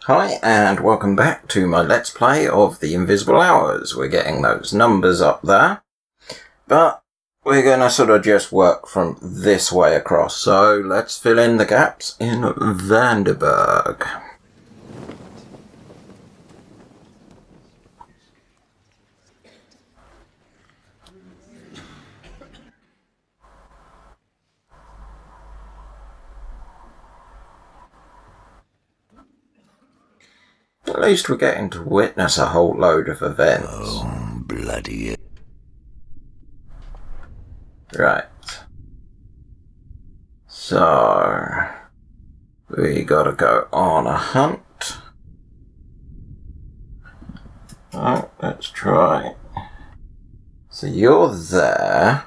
Hi and welcome back to my Let's Play of the Invisible Hours. We're getting those numbers up there, but we're going to sort of just work from this way across. So let's fill in the gaps in Vandenberg. At least we're getting to witness a whole load of events. Oh, bloody... Right. So, we gotta go on a hunt. Oh, let's try. So you're there.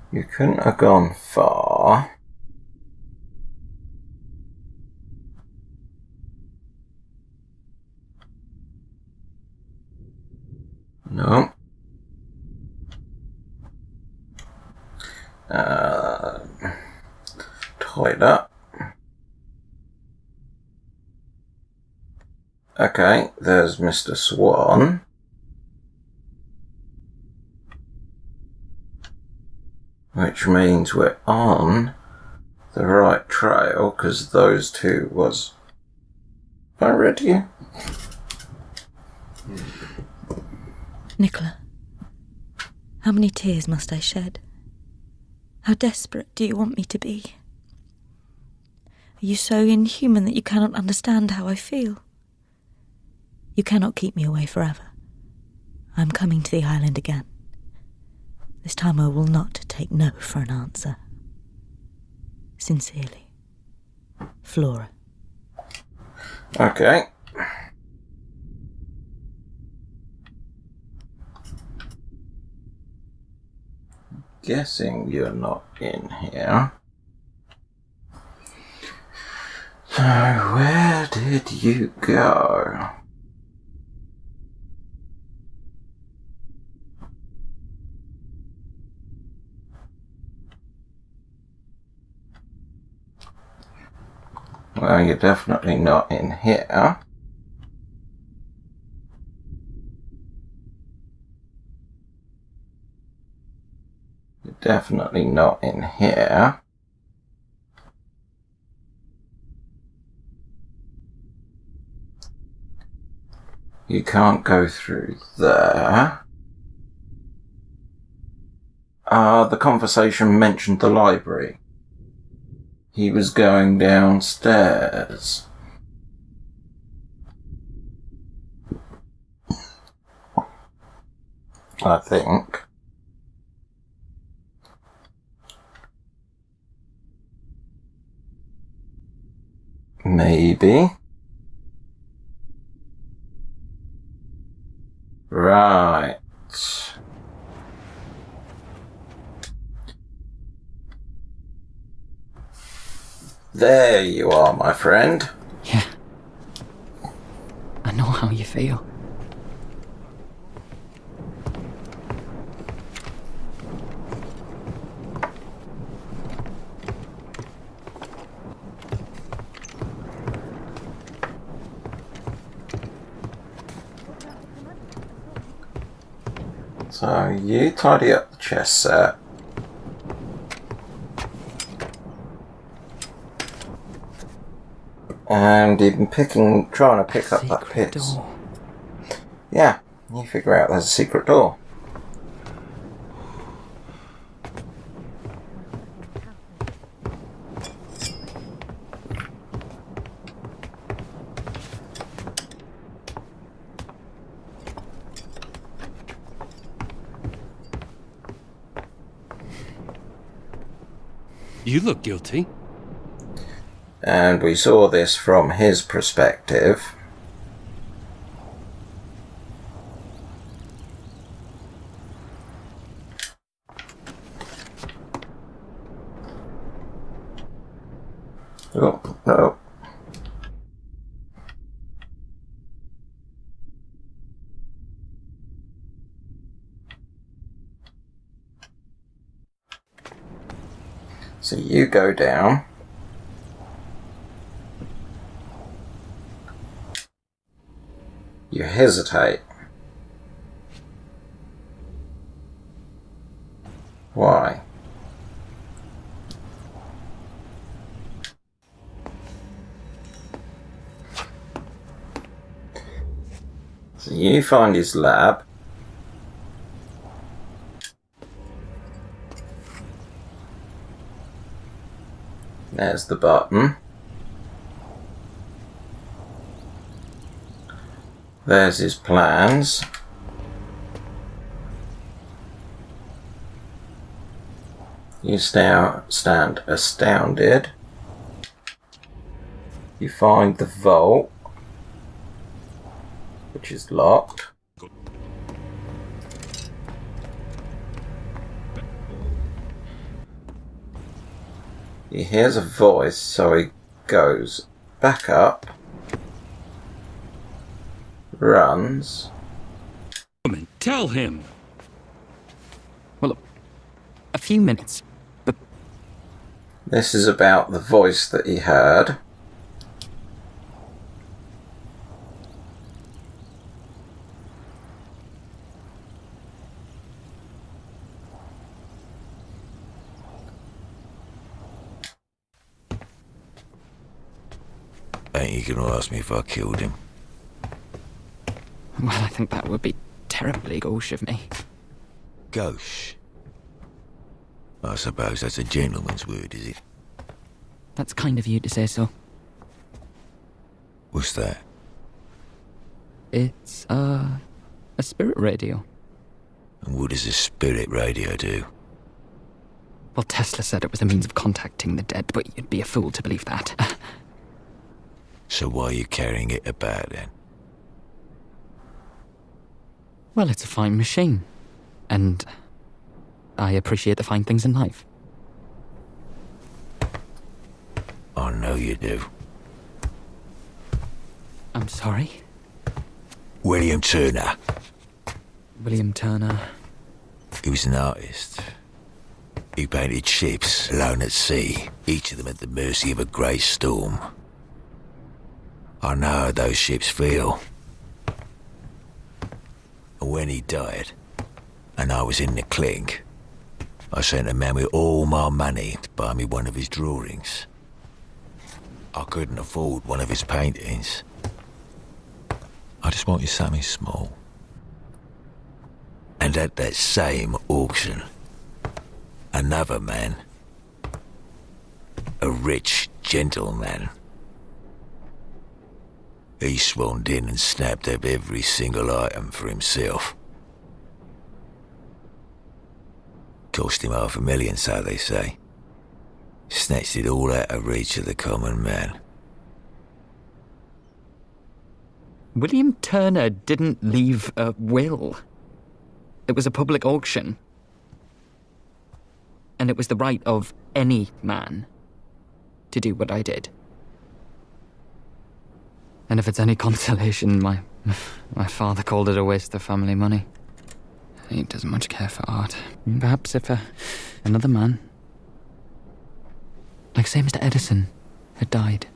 You couldn't have gone far. No. Toilet. Okay, there's Mr. Swan. Which means we're on the right trail, because those two was... Have I read you? Nikola, how many tears must I shed? How desperate do you want me to be? Are you so inhuman that you cannot understand how I feel? You cannot keep me away forever. I am coming to the island again. This time I will not take no for an answer. Sincerely, Flora. Okay. Guessing you're not in here. So, where did you go? Well, you're definitely not in here. You're definitely not in here. You can't go through there. The conversation mentioned the library. He was going downstairs. I think. Maybe. Right. There you are, my friend. Yeah. I know how you feel. So you tidy up the chess set. And you've been trying to pick up that pit. Yeah, you figure out there's a secret door. You look guilty. And we saw this from his perspective. Oh, no. So you go down. You hesitate. Why? So you find his lab. There's the button. There's his plans. You stand astounded. You find the vault, which is locked. He hears a voice, so he goes back up, runs. Tell him! Well, a few minutes, but... This is about the voice that he heard. Ain't you gonna ask me if I killed him? Well, I think that would be terribly gauche of me. Gauche? I suppose that's a gentleman's word, is it? That's kind of you to say so. What's that? It's, a spirit radio. And what does a spirit radio do? Well, Tesla said it was a means of contacting the dead, but you'd be a fool to believe that. So why are you carrying it about then? Well, it's a fine machine. And I appreciate the fine things in life. I know you do. I'm sorry? William Turner. William Turner. He was an artist. He painted ships alone at sea, each of them at the mercy of a grey storm. I know how those ships feel. And when he died, and I was in the clink, I sent a man with all my money to buy me one of his drawings. I couldn't afford one of his paintings. I just wanted something small. And at that same auction, another man, a rich gentleman, he swaned in and snapped up every single item for himself. Cost him $500,000, so they say. Snatched it all out of reach of the common man. William Turner didn't leave a will. It was a public auction. And it was the right of any man to do what I did. And if it's any consolation, my father called it a waste of family money. He doesn't much care for art. Perhaps if another man, like say Mr. Edison, had died,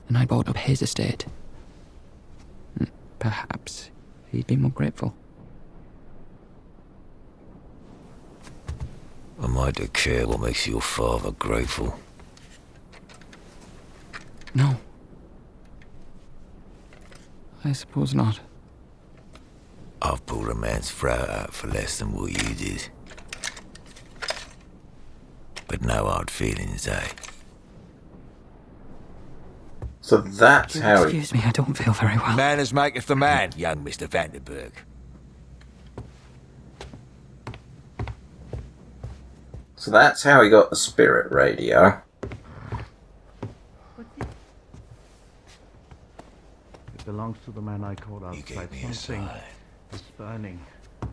and I bought up his estate, perhaps he'd be more grateful. Am I to care what makes your father grateful? No. I suppose not. I've pulled a man's throat out for less than what you did. But no hard feelings, eh? So that's how he... Excuse me, I don't feel very well. Manners maketh the man, young Mr. Vandenberg. So that's how he got the spirit radio. It belongs to the man I called You outside. gave me a Something sign. is burning.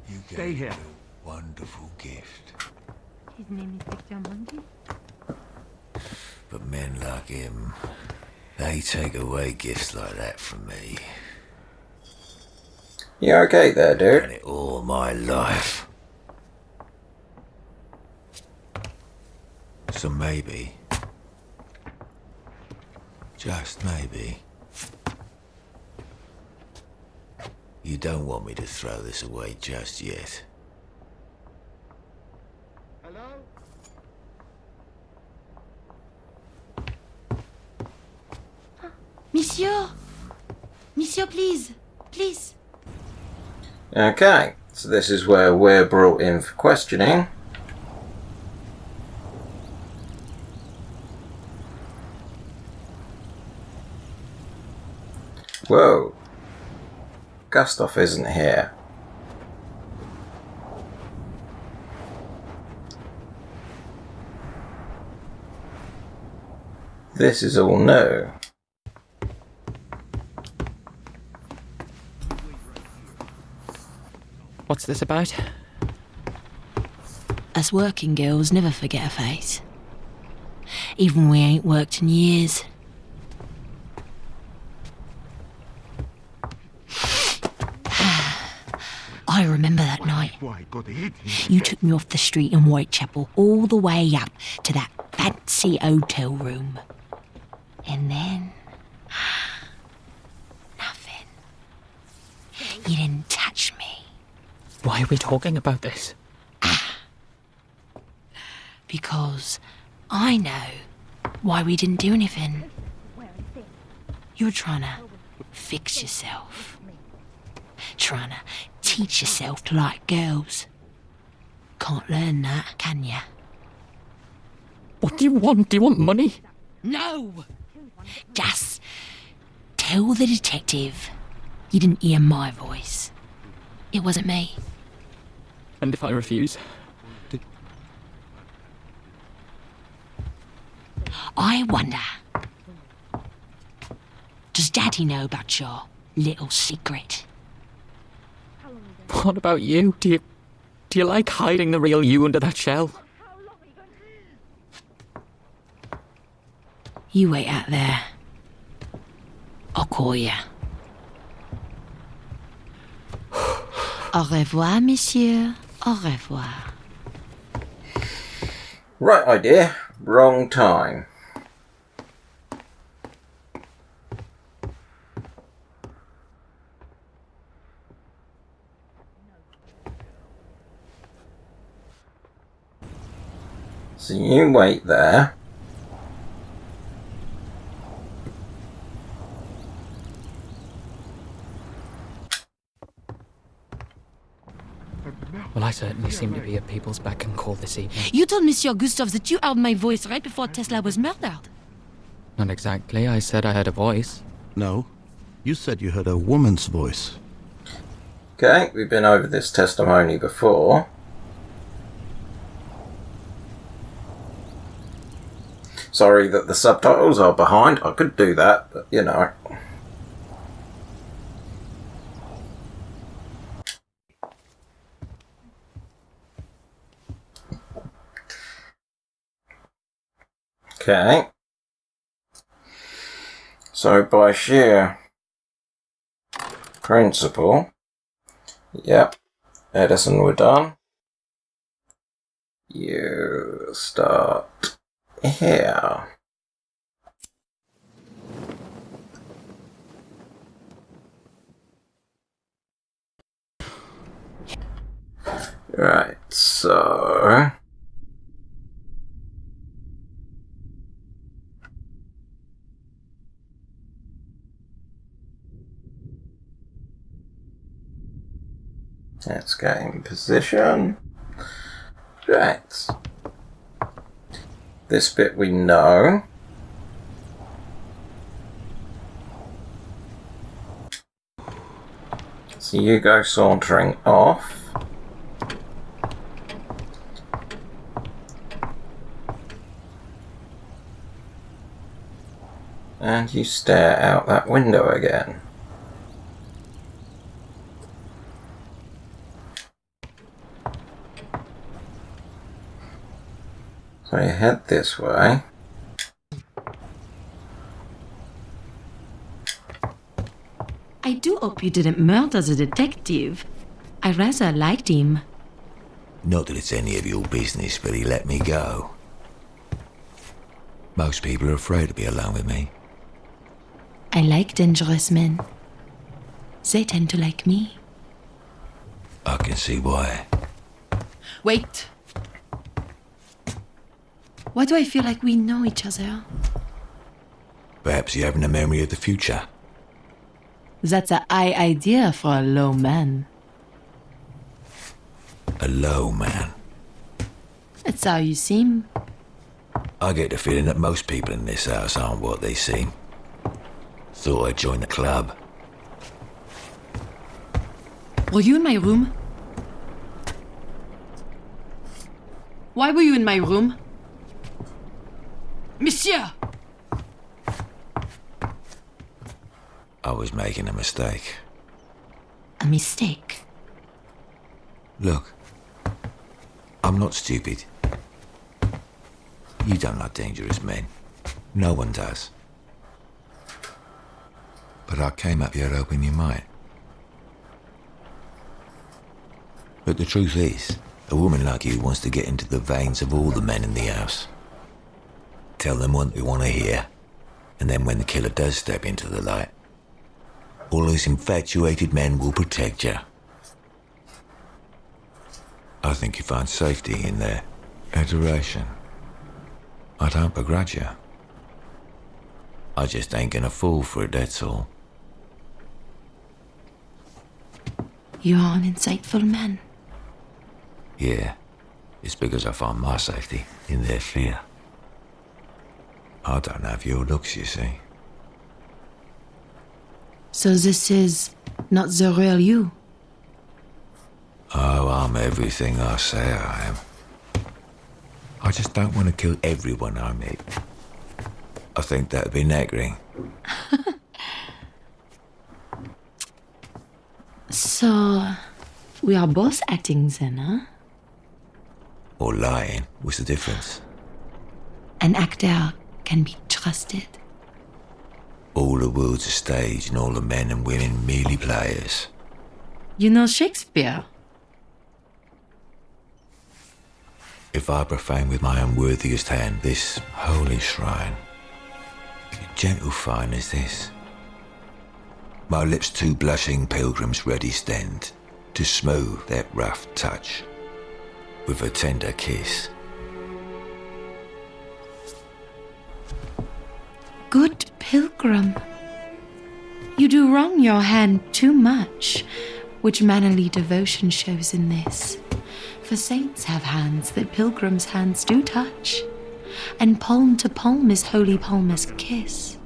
You Stay gave here. me a wonderful gift. His name is Victor Monkey. But men like him, they take away gifts like that from me. You okay there, dude? Done it all my life. So maybe, just maybe, you don't want me to throw this away just yet. Monsieur! Monsieur, please! Please! Okay, so this is where we're brought in for questioning. Whoa. Gustaf isn't here. This is all new. What's this about? Us working girls never forget a face. Even we ain't worked in years. I remember that night. You took me off the street in Whitechapel all the way up to that fancy hotel room. And then... nothing. You didn't touch me. Why are we talking about this? Because I know why we didn't do anything. You're trying to fix yourself. Trying to teach yourself to like girls. Can't learn that, can ya? What do you want? Do you want money? No! Just tell the detective you didn't hear my voice. It wasn't me. And if I refuse? I wonder, does Daddy know about your little secret? What about you? Do you like hiding the real you under that shell? You wait out there. I'll call you. Au revoir, monsieur. Au revoir. Right idea, wrong time. So you wait there. Well, I certainly seem to be at people's beck and call this evening. You told Monsieur Gustaf that you heard my voice right before Tesla was murdered. Not exactly. I said I had a voice. No, you said you heard a woman's voice. Okay, we've been over this testimony before. Sorry that the subtitles are behind. I could do that, but you know. Okay. So by sheer principle, yep, Edison we're done. You start here. Right, so let's get in position. Right. This bit we know. So you go sauntering off. And you stare out that window again. So you head this way. I do hope you didn't murder the detective. I rather liked him. Not that it's any of your business, but he let me go. Most people are afraid to be alone with me. I like dangerous men. They tend to like me. I can see why. Wait. Why do I feel like we know each other? Perhaps you haven't a memory of the future. That's a high idea for a low man. A low man. That's how you seem. I get the feeling that most people in this house aren't what they seem. Thought I'd join the club. Were you in my room? Why were you in my room? Monsieur! I was making a mistake. A mistake? Look, I'm not stupid. You don't like dangerous men. No one does. But I came up here hoping you might. But the truth is, a woman like you wants to get into the veins of all the men in the house. Tell them what they want to hear, and then when the killer does step into the light, all those infatuated men will protect you. I think you find safety in their adoration. I don't begrudge you. I just ain't gonna fall for it, that's all. You are an insightful man. Yeah, it's because I find my safety in their fear. I don't have your looks, you see. So this is not the real you? Oh, I'm everything I say I am. I just don't want to kill everyone I meet. I think that'd be nagging. So, we are both acting then, huh? Or lying. What's the difference? An actor can be trusted. All the world's a stage and all the men and women merely players. You know Shakespeare? If I profane with my unworthiest hand this holy shrine, gentle fine as this, my lips two blushing pilgrims ready stand to smooth that rough touch with a tender kiss. Good pilgrim, you do wrong your hand too much, which mannerly devotion shows in this. For saints have hands that pilgrims' hands do touch, and palm to palm is holy palmer's kiss.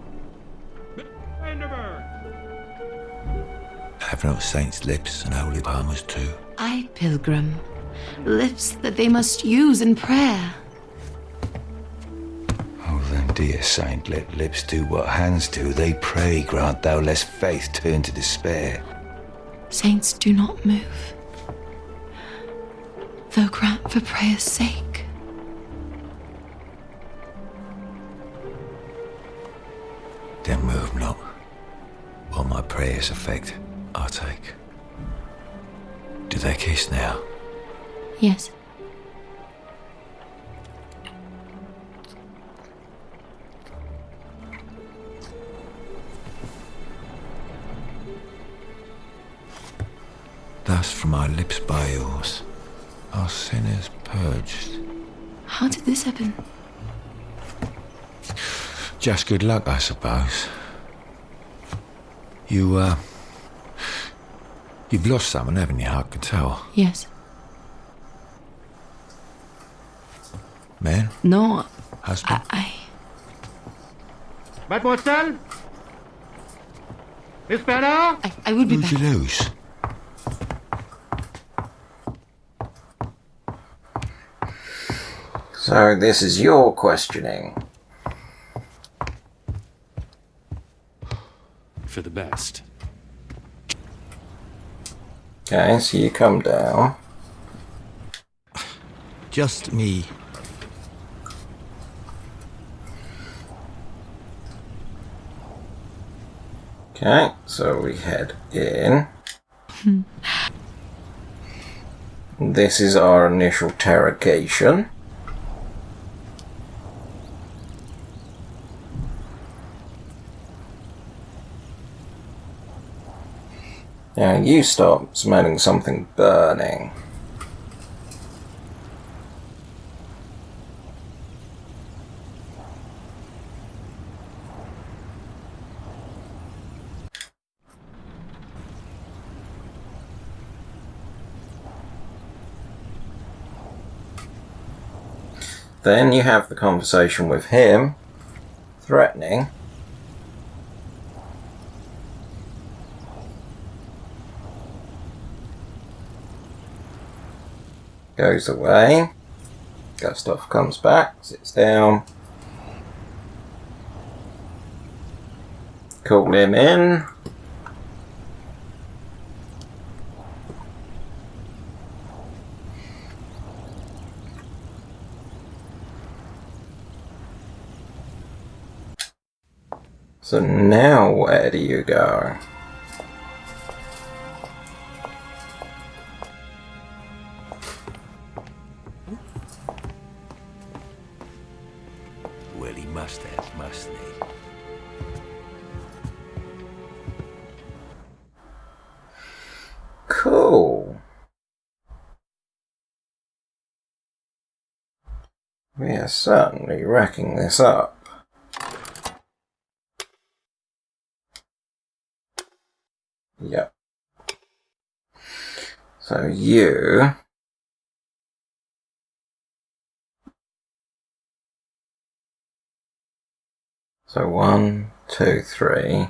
Have not saints' lips and holy palmers too? Aye, pilgrim, lips that they must use in prayer. Oh, then, dear saint, let lips do what hands do. They pray, grant thou lest faith turn to despair. Saints do not move, though grant for prayer's sake. Then move not, while my prayers effect I take. Do they kiss now? Yes. Thus from my lips by yours are sinners purged. How did this happen? Just good luck, I suppose. You've lost someone, haven't you? I can tell. Yes. Man? No. Husband? Mademoiselle? Miss Bernard? I will be Who'd back. you lose? So this is your questioning. For the best. Okay, so you come down. Just me. Okay, so we head in. This is our initial interrogation. Now you start smelling something burning. Then you have the conversation with him, threatening. Goes away. Gustaf comes back, sits down. Call him in. So now where do you go? Well, he must have, mustn't he? Cool. We are certainly racking this up. Yep. So you... So 1, 2, 3,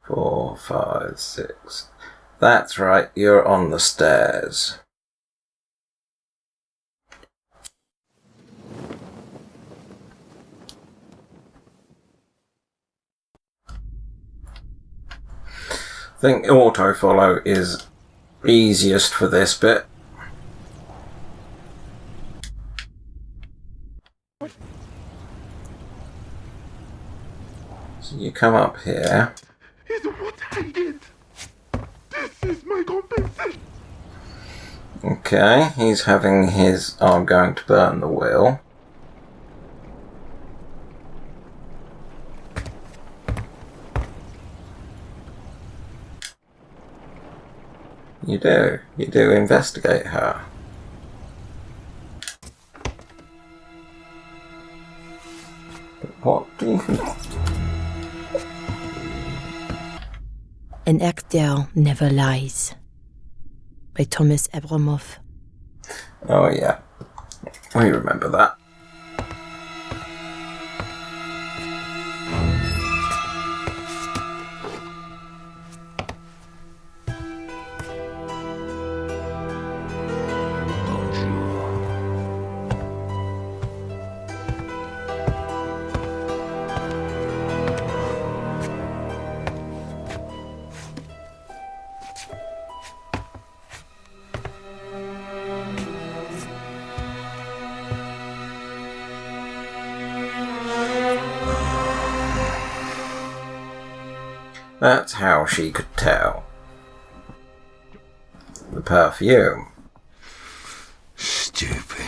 4, 5, 6. That's right, you're on the stairs. I think auto-follow is easiest for this bit. So you come up here. It's what I did. This is my compensation. Okay, he's having his I'm going to burn the wheel. You do investigate her. But what do you... An actor never lies. By Thomas Edison. Oh yeah, we remember that. That's how she could tell. The perfume. Stupid.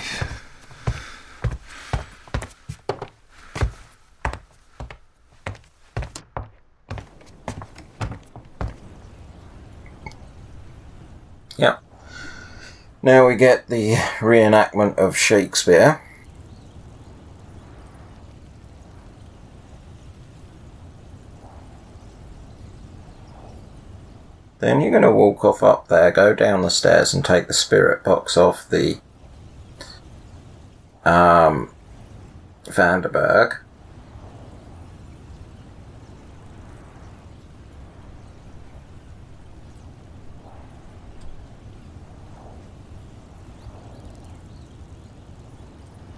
Yep. Now we get the reenactment of Shakespeare. Then you're going to walk off up there, go down the stairs and take the spirit box off the Vanderberg.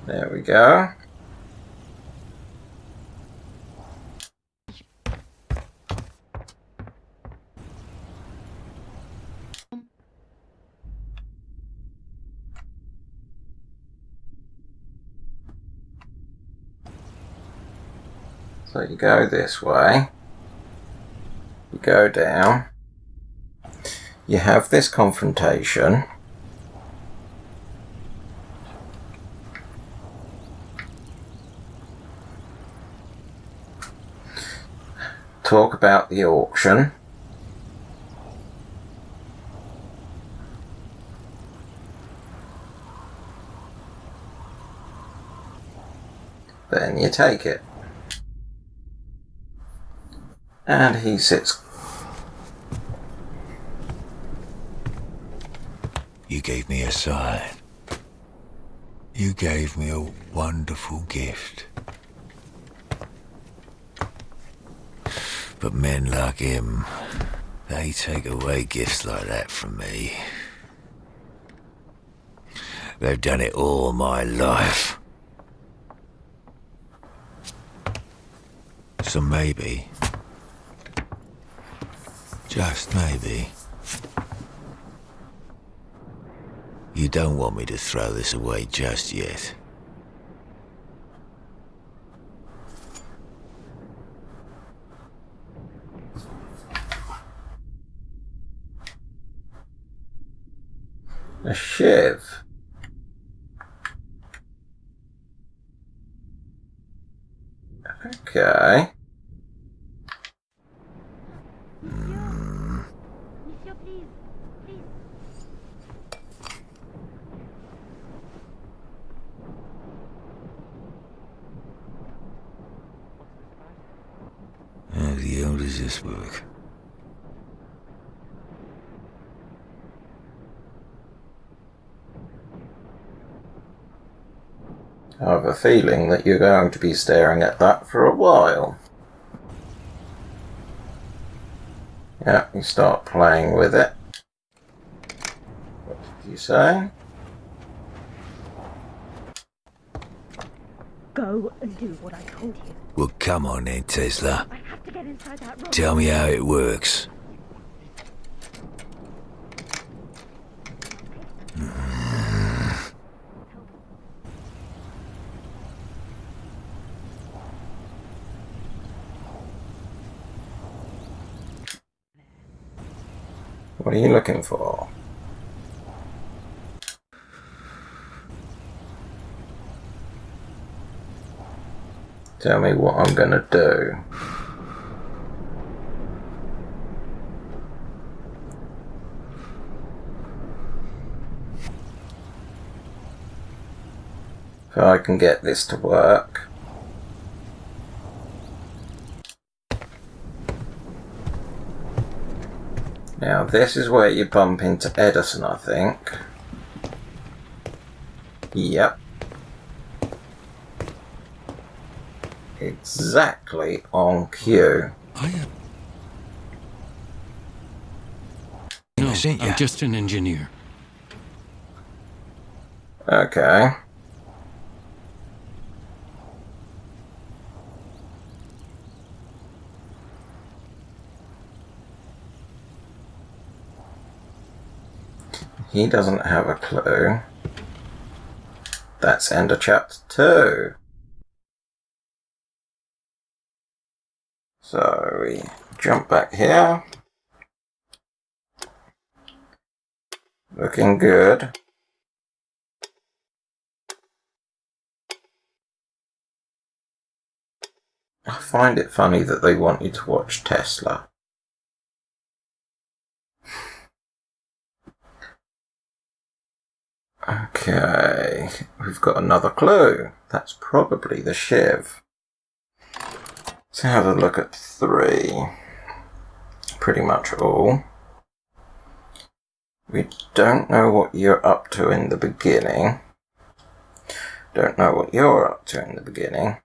There we go. So you go this way, you go down, you have this confrontation. Talk about the auction. then you take it. And he sits. You gave me a sign. You gave me a wonderful gift. But men like him, they take away gifts like that from me. They've done it all my life. So maybe, just maybe, you don't want me to throw this away just yet. A shiv. Okay. Monsieur, please. Please. How the hell does this work? I have a feeling that you're going to be staring at that for a while. Yeah, you start playing with it. What did you say? Go and do what I told you. Well, come on then, Tesla. I have to get inside that room. Tell me how it works. What are you looking for? Tell me what I'm gonna do. If I can get this to work. Now this is where you bump into Edison, I think. Yep. Exactly on cue. No, sent ya. I'm just an engineer. Okay. He doesn't have a clue. That's end of chapter 2. So we jump back here. Looking good. I find it funny that they want you to watch Tesla. Okay, we've got another clue. That's probably the shiv. Let's have a look at 3. Pretty much all. We don't know what you're up to in the beginning. Don't know what you're up to in the beginning.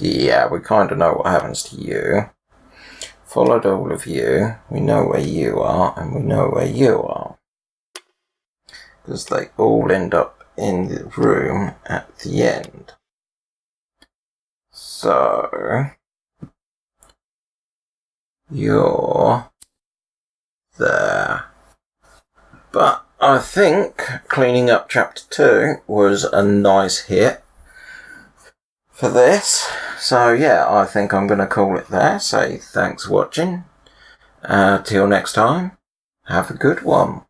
Yeah, we kind of know what happens to you. Followed all of you. We know where you are, and we know where you are. Because they all end up in the room at the end. So, you're there. But I think cleaning up chapter 2 was a nice hit for this. So yeah, I think I'm going to call it there. Say thanks for watching. Till next time, have a good one.